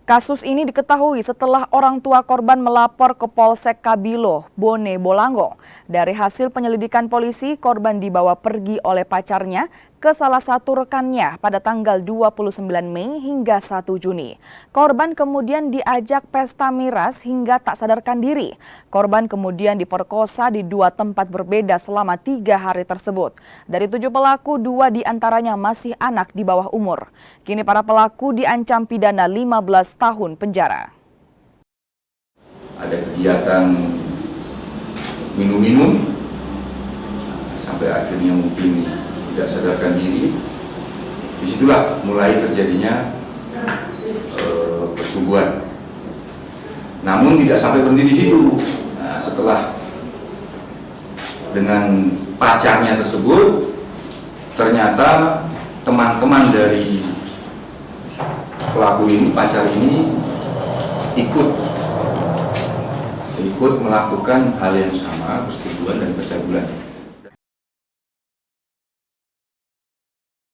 Kasus ini diketahui setelah orang tua korban melapor ke Polsek Kabilo, Bone Bolango. Dari hasil penyelidikan polisi, korban dibawa pergi oleh pacarnya ke salah satu rekannya pada tanggal 29 Mei hingga 1 Juni. Korban kemudian diajak pesta miras hingga tak sadarkan diri. Korban kemudian diperkosa di 2 tempat berbeda selama 3 hari tersebut. Dari 7 pelaku, 2 diantaranya masih anak di bawah umur. Kini para pelaku diancam pidana 15 tahun penjara. Ada kegiatan minum-minum sampai akhirnya mungkin tidak sadarkan diri. Disitulah mulai terjadinya persetubuhan. Namun tidak sampai berhenti di situ. Nah, setelah dengan pacarnya tersebut, ternyata teman-teman dari pelaku ini, pacar ini ikut melakukan hal yang sama, persetubuhan dan pencabulan.